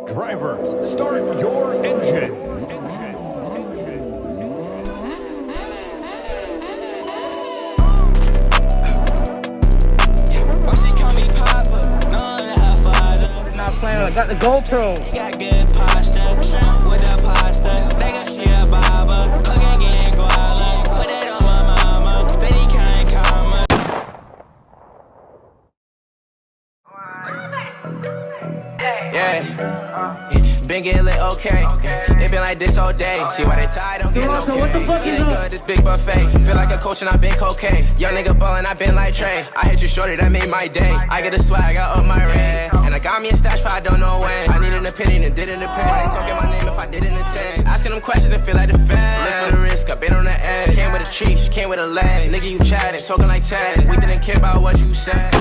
Drivers, start your engine. Not playing, I got the GoPro. Got good posture, shrimp with the pasta. They got she a barber, hooking getting guala. Put it on my mama, steady kind karma. Yeah, been getting lit, okay. It been like this all day. See why they tired, don't get no pay. Eating good, this big buffet. Feel like a coach and I been cocaine. Young nigga ballin', I been like Trey. I hit you shorty, that made my day. I get the swag, I up my rent. And I got me a stash, but I don't know when. I need an opinion and didn't depend. They talking my name if I didn't attend. Asking them questions and feel like the fans. Live for the risk, I been on the edge. Came with a treat, she came with a leg. Nigga, you chatting, talking like Ted. We didn't care about what you said.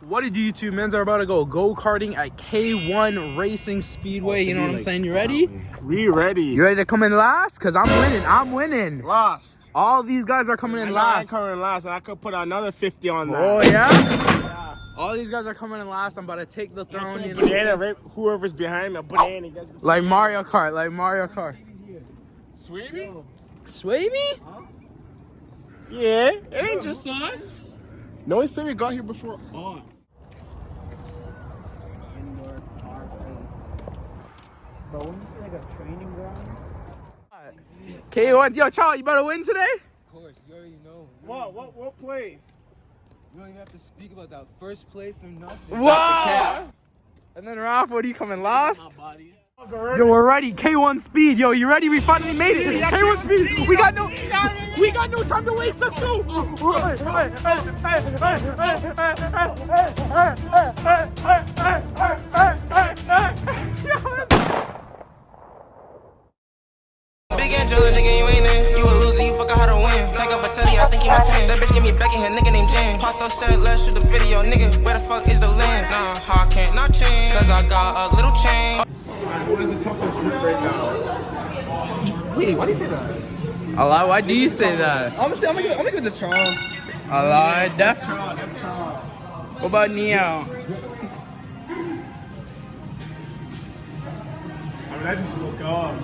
What did you two men are about to go go-karting at K1 Racing Speedway? You know what I'm saying? You ready? We ready. You ready to come in last? Cause I'm winning. I'm winning. Last. All these guys are coming in I last. ain't coming last, and I could put another 50 on that. Oh yeah? All these guys are coming in last. I'm about to take the throne. You know Banana, right? Whoever's behind me, a banana. You guys can like Mario Kart, like Mario Kart. Sweetie? Swaybe? Yeah, it ain't just us. No one said we got here before us. Bro, when you say like a training ground? K1, yo, Charlie, you better win today? Of course, you already know. What place? You don't even have to speak about that. First place or nothing. Wow! And then Ralph, what are you coming last? Yo, we're ready. K1 Speed. Yo, you ready? We finally made it. K1 Speed. We got no time to waste. Let's go. Big Angela, nigga, you ain't in. You a loser, you fuck out how to win. Take up a city, I think you my twin. That bitch give me back in her nigga named Jen. Pasto said, let's shoot the video, nigga. Where the fuck is the lens? Nah, I can't not change. Cause I got a little change. What is the toughest drip right now? Wait, why do you say that? Allah, why do you say that? I'm gonna give it to Charles. Allah, def. What about Neo? I just woke up.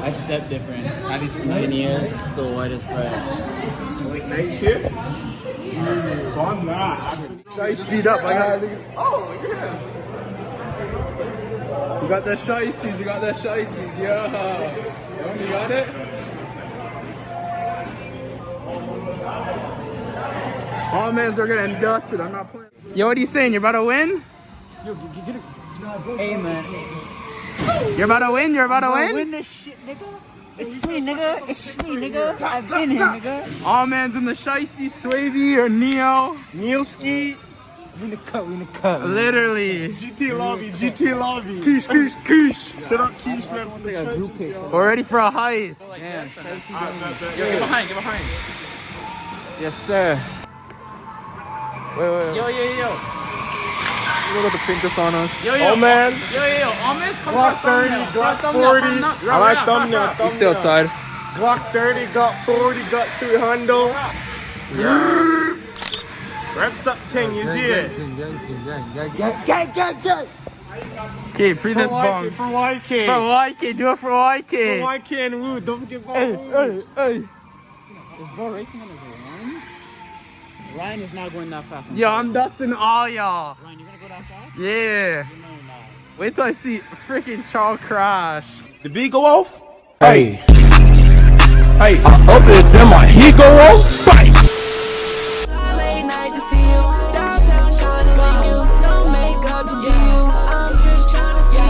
I step different. I have these years, still white as fuck. Like night shift? Bomb that. Should I speed up? I got. Oh, look at him. You got the shiesties. You got the shiesties. Yeah. You got it. All mans are getting dusted. I'm not playing. Yo, what are you saying? You're about to win? Yo, get it. Hey, man. You're about to win? You're about to win? Win this shit, nigga. It's me, nigga. It's me, nigga. I've been here, nigga. All man's in the shiesty, Swavey or Neo. Neilski. We in the cut. Literally. GT lobby. Keish. Shut up, Keish, man. We're ready for a heist. Yeah. Get behind. Yes, sir. Wait. Yo. Look at the pinkest on us. Yo. Oh, man. Yo. All man's come Glock 30, Glock 40. I like thumbnail. You stay outside. Glock 30, got 40, got 300. Reps up, King, you see it? Gang. Okay, pre this bong. For YK. For YK, do it for YK. For YK and Woo, don't forget about Woo. Hey. Is Go Racing on his line? Ryan is not going that fast. Yo, I'm dusting all y'all. Ryan, you gonna go that fast? Yeah. You know you're not. Wait till I see freaking Charles crash. The beat go off? Hey, other than my heat go off, fight. Late night to see you downtown, trying to make you no makeup, just be you. I'm just trying to see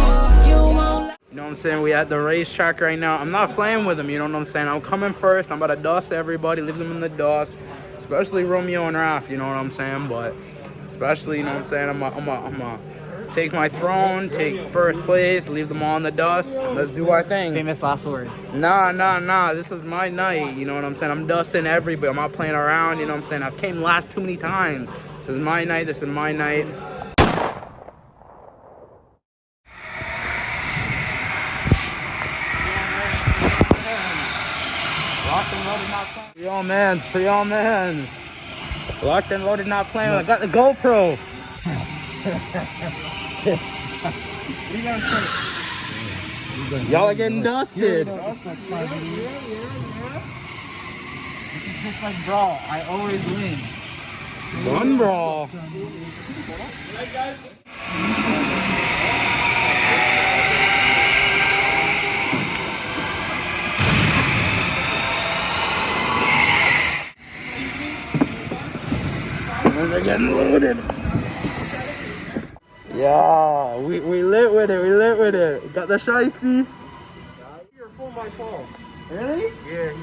you. You won't. You know what I'm saying? We at the racetrack right now. I'm not playing with them, you know what I'm saying? I'm coming first. I'm about to dust everybody, leave them in the dust. Especially Romeo and Raph, you know what I'm saying? But especially, you know what I'm saying? I'm gonna take my throne, take first place, leave them all in the dust. Let's do our thing. Famous last words. Nah. This is my night, you know what I'm saying? I'm dusting everybody. I'm not playing around, you know what I'm saying? I've came last too many times. This is my night. Free all man. Locked and loaded, not playing. I got the GoPro. Y'all are getting dusted. It's just like brawl. I always win. One brawl. They're getting loaded. Yeah, we lit with it. We lit with it. Got the shiesty. Your phone, my phone. Really? Yeah,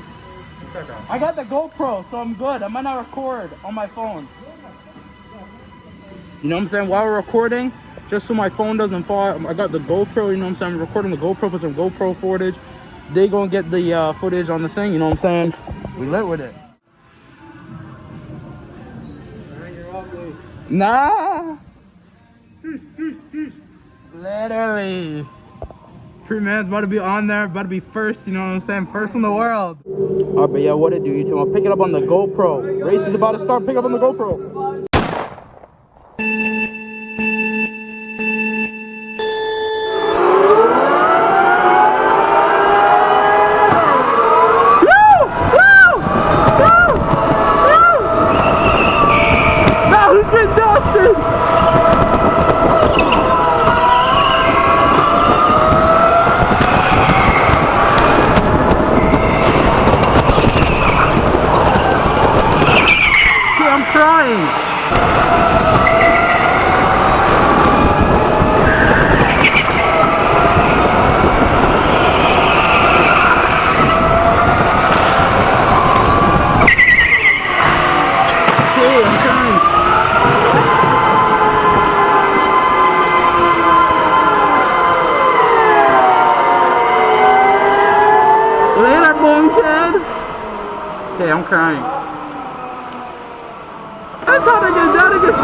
he said that. I got the GoPro, so I'm good. I might not record on my phone. You know what I'm saying? While we're recording, just so my phone doesn't fall, I got the GoPro, you know what I'm saying? I'm recording the GoPro, put some GoPro footage. They gonna get the footage on the thing, you know what I'm saying? We lit with it. Nah. Literally. Free man's about to be on there, about to be first, you know what I'm saying? First in the world. Alright, but yeah, what it do, YouTube? I'll pick it up on the GoPro. Race is about to start, pick up on the GoPro. Okay, I'm crying. I'm trying to get down again.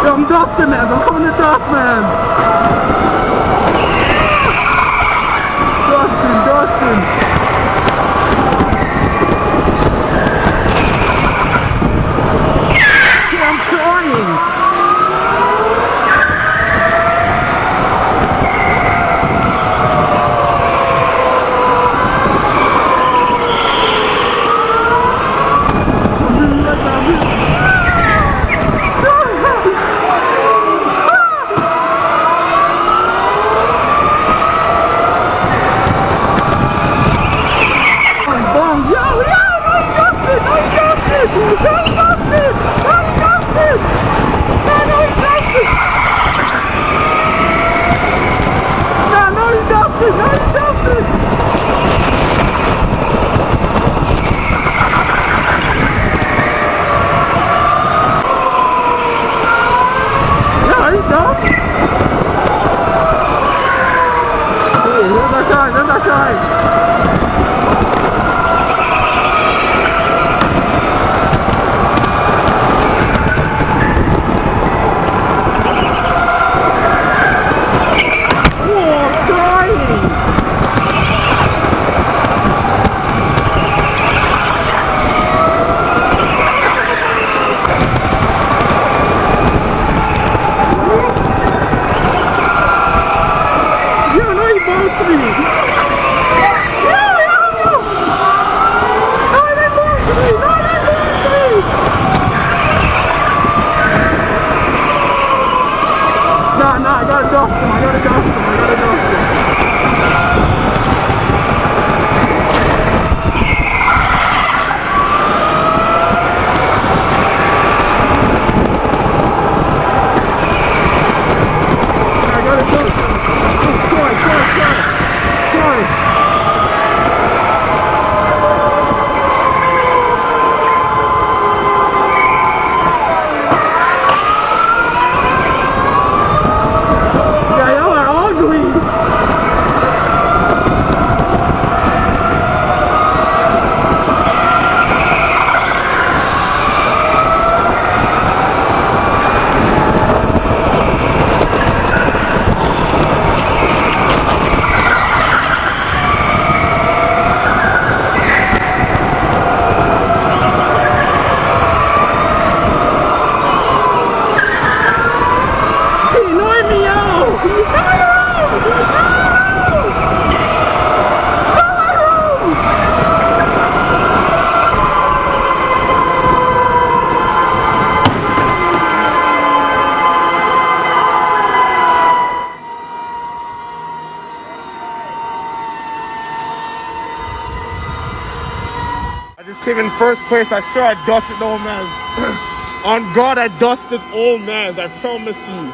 Yo, I'm dusting, man. I'm coming to dust, man. Dustin. Yeah, I'm crying. came in first place. I swear I dusted old man's. On God, I dusted old man's. I promise you.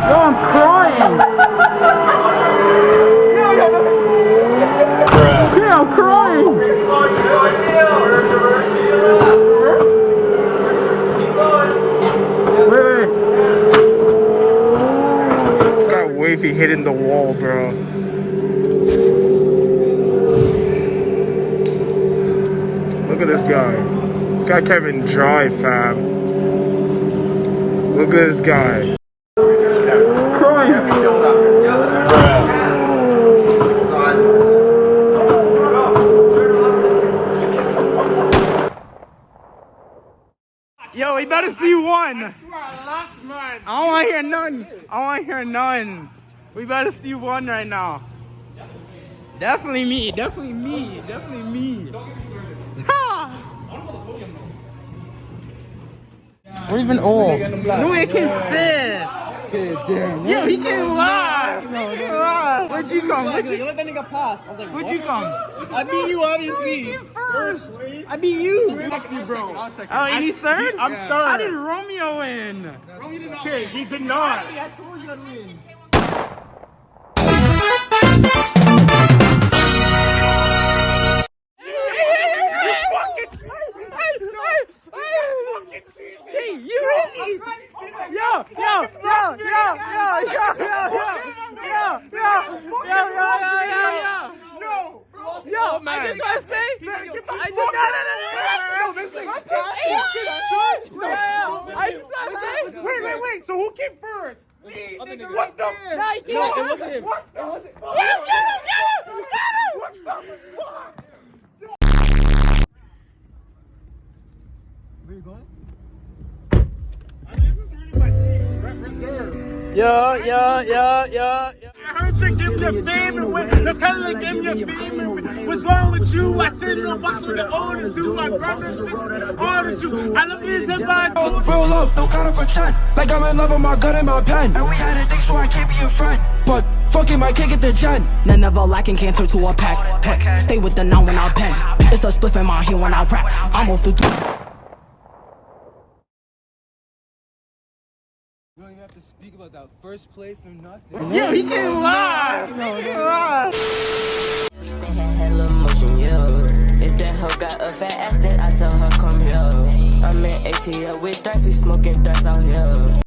Yo, I'm crying. Yeah, I'm crying. Wait. This guy wavy hitting the wall, bro. Look at this guy. This guy can't even drive, fam. Look at this guy. Yo, we better see one. I don't want to hear none. I want to hear none. We better see one right now. Definitely me. Definitely me. Definitely me. We're even old. No, it came fifth. Yo, he came last. Where'd you come? Let that nigga pass. I was like, Where'd you come? I beat you, obviously. First. I beat you. Oh, and he's third? I'm How third. did Romeo win? Okay, he did not. I told you I'd win. Hey, you really? Yo! Yo, I just want to say, I just want to say, Wait. So who came first? Me, nigga. What the? no, it wasn't him. What the fuck? What the fuck? Where you going? Yo. I heard you give your favorite win. That's how they give your favorite win. What's wrong with you? I sit in a box with the oldest dude. My brothers ordered you. I love you, then by Real love, no kind of a chat. Like I'm in love with my gun and my pen. And we had a thing, so I can't be your friend. But fuck him, I can't get the gen. None of a lacking cancer to a pack. Stay with the noun when I pen. It's a spliff in my hand when I rap. I'm off the You don't even have to speak about that first place or nothing. Yo, he came live. They had hella motion, yo. If that hoe got a fat ass, then I tell her come here. I'm in ATL with dice, we smoking dice out here.